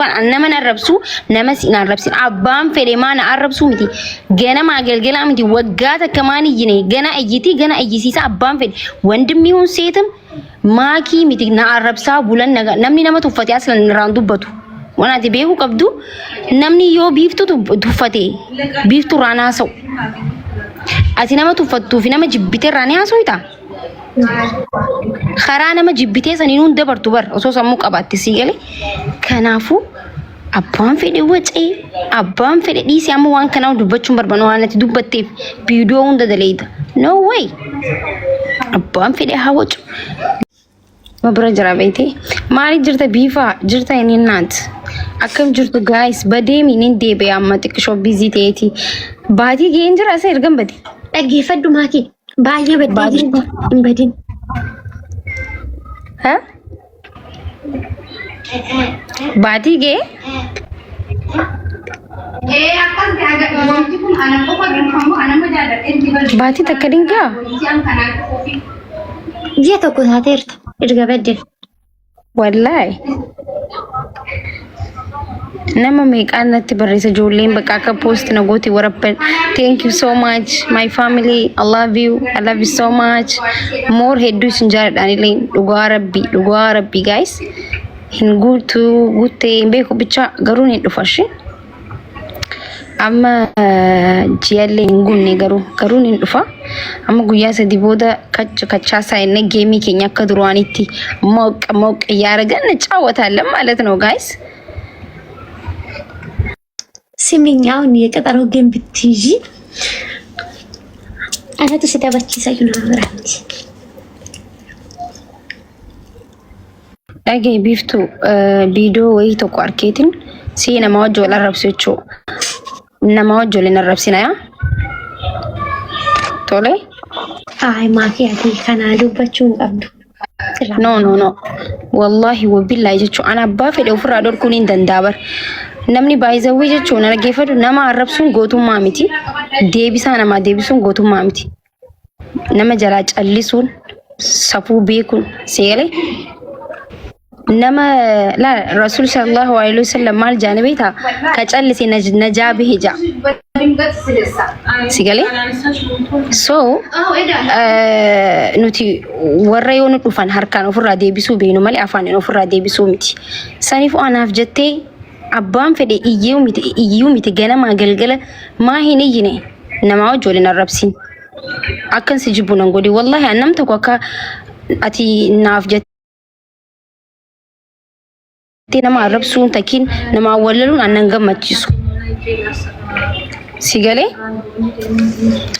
أنا من الربسو نمس إن الربسين أبام في رمان الربسو متي جنا ما جل متي وجاته كمان يجني جنا أجيتي جنا أجيسي أبام في وندمي هون سيتم ما كي متي نا الربسا بولن نمني نما تفتي أصلا نراندو بتو وانا تبيه كبدو نمني يو بيفتو تفتي بيفتو رانا سو أتينا ما تفتو فينا ما جبتي راني أسويتا خرانا ما جبتي سنينون دبر تبر أسوس أمك أبات تسيجلي كنافو أبام في دوّتي أبام في دي سيامو وان كناو دبتشون بربنوانا تدبتي بيدوون دليد no way أبام في دي هاوج ما برجع بيتي مالي جرت بيفا جرت إني نات أكم جرت guys بدي منين دي بيامتك شو بيزي تيتي بعدي جينجر أسير جنب بدي أجي فدو ماكي باجي بدين ها بعدي جي بعدي تكلين كا جيتو كنت هترت إرجع بدل والله nama make annatti barreessa ijoolleen bakka akka post na gooti warabban thank you so much my family I love you so much more hedduu isin jaaladhaan illee dhugaa rabbi guys hin guutu guuttee hin beeku bicha garuu ni dhufashi amma jiyalle hin gunne garuu ni dhufa amma guyyaa sadi booda kachaasaa inni geemii keenya akka duraanitti mooq yaaragan caawwataለን ማለት ነው guys سميناو ني قطرو جيم بتيجي انا تسدبتي ساينا برانتي اجي بيفتو فيديو وي تو كاركيتين سينا ما وجو لا ربسيچو انما وجو لنا ربسينا يا تولي اي ما في هذه كانالو بچون قبض نو والله وبالله جچو انا بافي دو فرادور كونين دندابر namni baay'ee jechuun argeeffatu nama arrabsuun gootummaa miti deebisaa nama deebisuun gootummaa miti nama jalaa callisuun safuu beekuun seele nama la rasul sallallahu alaihi wasallam maal jaanibeta ka callise najabe hija sigale so nuti warra yoonu dhufan harkaan ofirraa deebisuu beenu malee afaan ofirraa deebisuu miti saniif anaaf jettee abbaan fedhe iyyuu miti ganama galgala maa hin iyyine nama wajjolin arrabsin akkan si jibbu nan godhi wallahi annam tokko akka ati naaf jettee nama arrabsuun takin nama wallaluun annan gammachiisu si galee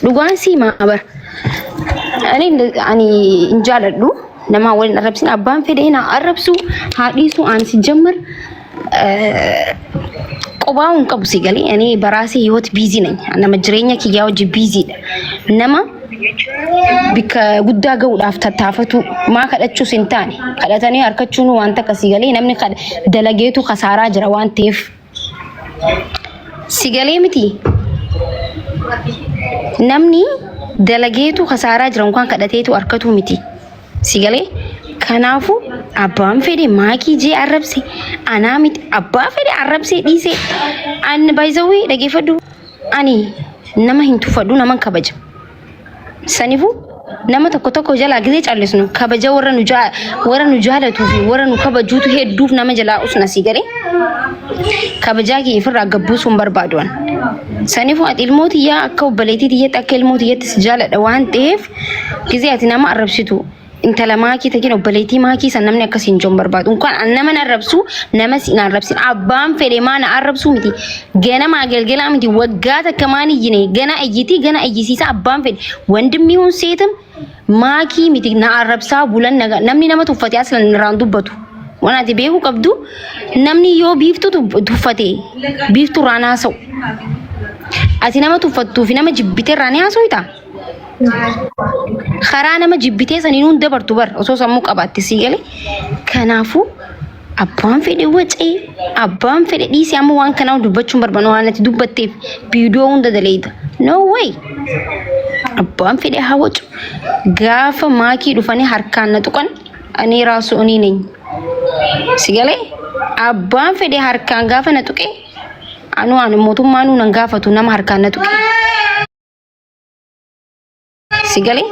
dhugaan si maabar ani injaaladhu nama walin arrabsin abbaan fedhe na arrabsu haadhiisu aan si jammar qobaawun qabu si galee ani baraasee hiyyoot biizii nani nama jireenya kiyyaa wajji biiziidha nama bika guddaa ga'uudhaaf tattaafatu maa kadhachuus hin taane kadhatanii harkachuun wanta akkasii galee namni dalageetu kasaaraa jira waan ta'eef si galee miti namni dalageetu kasaaraa jira waan kadhateetu harkatu miti si galee kanaafu abbaan fedhe maakii jee arrabse anaa miti abbaa fedhe arrabse dhiise an baay'ee dhageeffadhu ani nama hin tufadhu nama kabaja sanifu nama tokko jalaa gizee callisnu kabaja warra nu jaalatu fi warra nu kabajuutu hedduuf nama jalaa usna si galee kabajaa kee ifirraa gabbuusuun barbaaduwan sanifu ati ilmootiyyaa akka obbaleetiitti akka ilmootiyyaatti si jaaladha waan ta'eef gizee ati nama arrabsitu intala maakii takin obbaleetii maakii san namni akkasiin joon barbaadu kan nama arrabsu nama si arrabsin abbaan fedhe maana arrabsu miti ganama galgala miti waggaa takka maani yine gana ayyisiisa abbaan fedhe wandimmi hun seetam maakii miti na arrabsaa bulan namni nama tuffate aslan irraan dubbatu waan ati beeku qabdu namni yoo biiftu tuffate biiftu raanaa sa'u ati nama tuffattuu fi nama jibbite raanaa sa'uita خرانا ما جبتي سنينون دبر تبر أسوس أمك أبات تسيجلي كنافو أبان في دوّتي أبان في دي سيامو وان كناو دبتشون بربنوانا تدبتي بيدوون دليد no way أبان في دي هاوج غافة ماكي دفاني هركان نتوكن أني راسو أني نين Sigale abbaan fedhe harkaan gaafa na tuqe anu mootummaanuu nan gaafatu nama harkaan na tuqe. Sigale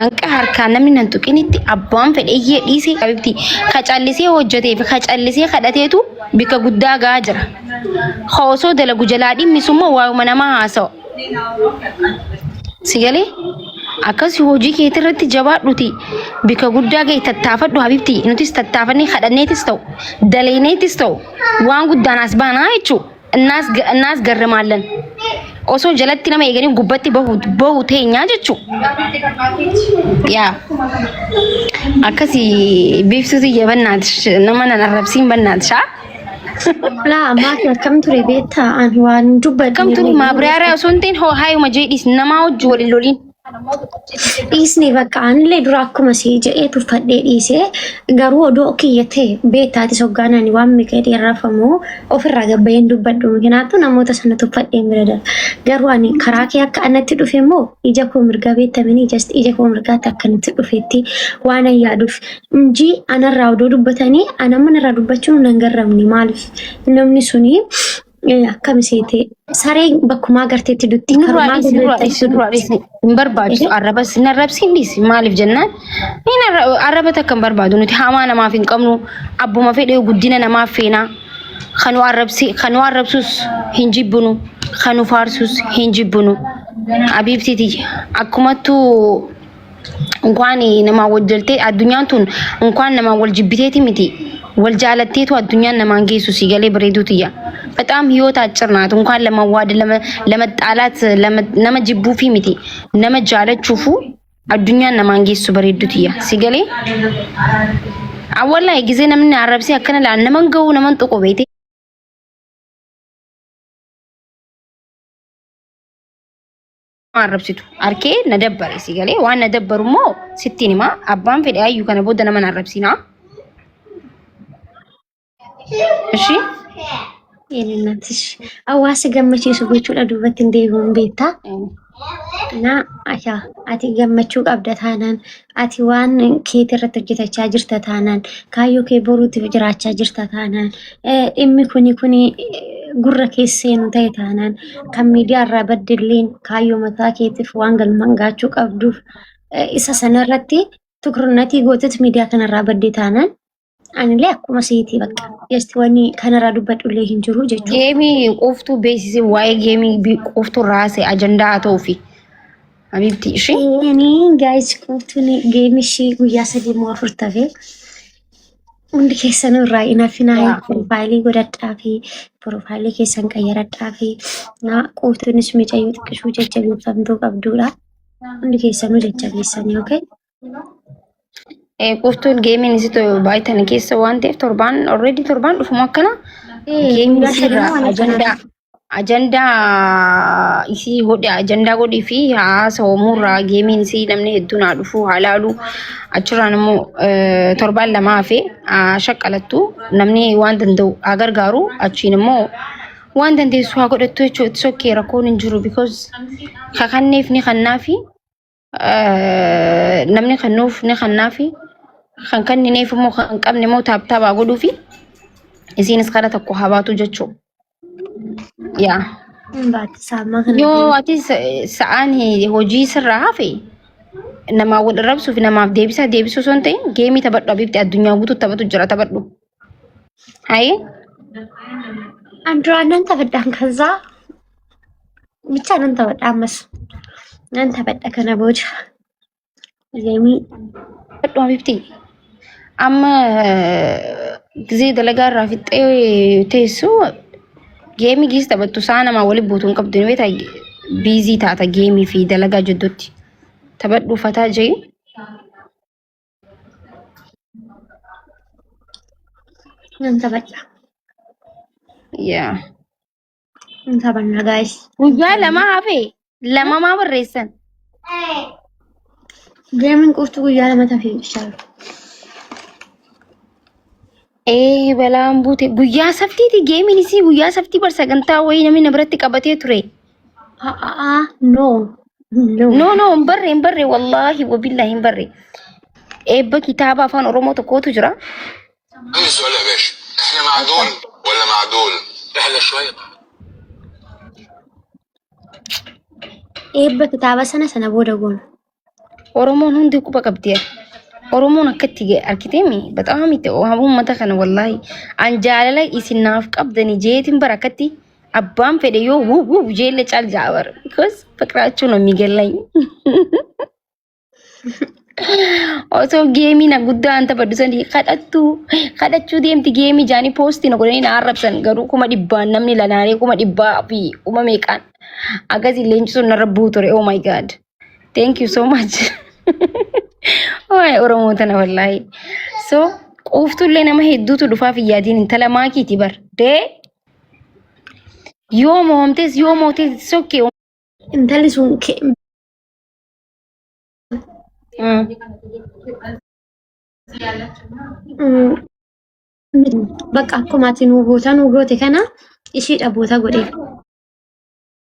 anqa harkaan namni nan tuqinitti abbaan fedhe iyyee dhiisee qabibti kacallisee hojjetee fi kacallisee kadhateetu bika guddaa gaa jira. Hoosoo dalagu jalaa dhimmisummoo waa'uma namaa haasawa. Sigale akkasi hojii keetii irratti jabaadhuti bika guddaa ga'e tattaafadhu habibti nutis tattaafannee kadhanneetis ta'u daleeneetis ta'u waan guddaan as baanaa jechuudha. Innaas garramaallan osoo jalatti nama eeganii gubbatti bahu teenyaa jechuudha. Yaa akkasi beeksisuuti jabannaati nama nan arrabsiin bannaati shaa. Laa maatii akkam ture beektaa ani waan dubbadhu. Akkam ture maabiraara osoo hin ta'in hoo haayuma jedhis namaa wajji waliin loliin. Dhiisni bakka anillee dura akkuma si jedhee tuffadhee dhiisee garuu odoo kiyyatee beektaati soggaanani waan miqeedhee rafamu ofirraa gabbayeen dubbadhu mukinaatu namoota sana tuffadhee bira darba. Garuu ani karaa kee akka anatti dhufe immoo ija koo mirgaa beektamanii ija koo mirgaatti akkanatti dhufetti waan an yaaduuf injii anarraa odoo dubbatanii anamanarraa dubbachuun nan garramni maaliif namni suni akkamiseete sareen bakkuma agarteetti dutti karumaa hin barbaachisu arraba sin arrabsiin dhiisi maaliif jennaan arraba takka hin barbaadu nuti hamaa namaaf hin qabnu abbuma fedhee guddina namaaf feenaa kanu arrabsus hin jibbunu kanu faarsus hin jibbunu abiibsiti akkumattu እንኳን nama wajjaltee addunyaan tun እንኳን nama wal jibbiteeti miti wal jaalatteetu addunyaan namaan geessu sigalee bareeduutiyya በጣም ህይወት አጭር ናት እንኳን ለመዋደድ ለመጣላት ለማ ጅቡፊ ሚቲ ነመ ጃለቹፉ አዱኛን ነማን ጌሱ በሬዱትያ ሲገሌ አወላ ጊዜ ነምን አረብሲ አከነ ለነመንገው ነመን ጥቆ ቤቴ አረብሲቱ አርኬ ነደበረ ሲገሌ ዋን ነደበሩሞ ሲቲኒማ አባን ፈዲ አዩ ከነ ቦደ ነመን አረብሲና እሺ የኔናትሽ አዋስ ገመቺ ሱጎቹ ለዱበት እንደይሆን ቤታ እና አቲ ገመቹ ቀብደታናን አቲ ዋን ኬተረት ጀተቻ ጅርተታናን ካዮ ከቦሩት ጅራቻ ጅርተታናን ኩኒ ጉረ ከሰኑ ታይታናን ከሚዲያ አራበድልን ካዮ መታ ኬትፍ ዋንገል መንጋቹ ቀብዱ ኢሳ ሰነረቲ ትኩርነቲ ጎተት ሚዲያ ከነራበድታናን አንለ አኩማ ሲቲ በቃ የስተወኒ ከነራ ዱበዱልህ እንጅሩ ጀቹ ጌሚ ቆፍቱ ቤሲስ ዋይ ጌሚ ቆፍቱ ራሴ አጀንዳ አቶፊ አቢብቲ እሺ እኔ ጋይስ ቆፍቱኒ ጌሚ ሺ ጉያ ሰዲ ሞፍርታፌ እንድ ከሰኑ ራይና ፊናይ ፕሮፋይሊ ጎዳጣፊ ፕሮፋይሊ ከሰን ቀየራጣፊ ና ቆፍቱንስ መጨዩ ጥቅሹ ጀጀቢ ፈምቶ ቀብዱላ እንድ ከሰኑ ጀጀቢሰኒ ኦኬ ቆፍቱን ጌሚን ሲቶ ባይተን ኬስ ዋንቴፍ ቶርባን ኦሬዲ ቶርባን ዱፍ ማከና ጌሚ ሲራ አጀንዳ ኢሲ ሆዲ አጀንዳ ጎዲ ፊ ሃሰው ሙራ ጌሚን ሲ ለምኔ ዱና ዱፉ ሃላሉ አቹራንሞ ቶርባን ለማፌ አሸቀለቱ ነምኔ ዋንደንደው አገርጋሩ አቺንሞ ዋንደንዴ ሱዋ ጎደቶቹ ሶኬ ረኮን እንጅሩ ቢኮዝ ከከኔፍ ኒ ከናፊ namni khannuuf ni khannafi kan kannineef immoo kan qabne immoo taabtaabaa godhuufi isiinis karaa tokko habaatu jechuu yaa yoo ati sa'aan hojii sirraa hafe namaa wal rabsuuf namaaf deebisuu osoo hin ta'in geemii taphadhu abibti addunyaa guutuu taphatu jira taphadhu haye አንድራንን ተበዳን ከዛ ብቻ ነን ተበዳ አመስ ነን ተበዳ ከነቦች የሚ በጣም ቢብቲ አማ ጊዜ ደለጋራ ፍጤ ተይሱ ጌሚ ጊዜ ተበቱ ሳና ማወል ቦቱን ቀብዱን ቤታ ቢዚ ታታ ጌሚ ፊ ደለጋ ጀዶቲ ተበዱ ፈታ ጀይ ነን ተበዳ ያ እንተበና ጋይስ ውያ ለማ አፌ ለማ ማብሬሰን ጌምን ቁፍቱ ጉያ ለማታፊ ይሻላል በላም ቡቴ ጉያ ሰፍቲቲ ጌሚን ሲ ጉያ ሰፍቲ በርሰገንታ ወይ ነምን ንብረት ቀበቴ ቱሬ ኖ ኖ እንበሬ ወላሂ ወቢላሂ እንበሬ eebba kitaaba afaan oromoo tokkootu jira. عندي سؤال يا باشا، احنا مع دول ولا مع دول؟ احنا شويه. Eebba kitaaba sana booda goona. oromoon hundi quba qabdi. oromoon akkatti arkiteemi baxaama miti uummata kana wallahi an jaalala isinaaf qabdani jeetin barakatti abbaan fedhe yoo wuu jeelle caal jaabar because ፍቅራችሁ ነው የሚገለኝ osoo geemii na guddaa anta baddusan kadhachuu deemti geemii jaanii poostii na godhanii na arrabsan garuu kuma dhibbaan namni lanaanee kuma dhibbaa fi kuma meeqaan akkasii leenjisuun narra bu'u ture. Oh my god, thank you so much. Oye oromoo tana wallahi so quuftullee nama hedduutu dhufaaf yaadiin intala maakiiti bar dee yoo moomtes sokkee Intalli sun bakka akkuma ati nu goote kana ishiidha boota godhee.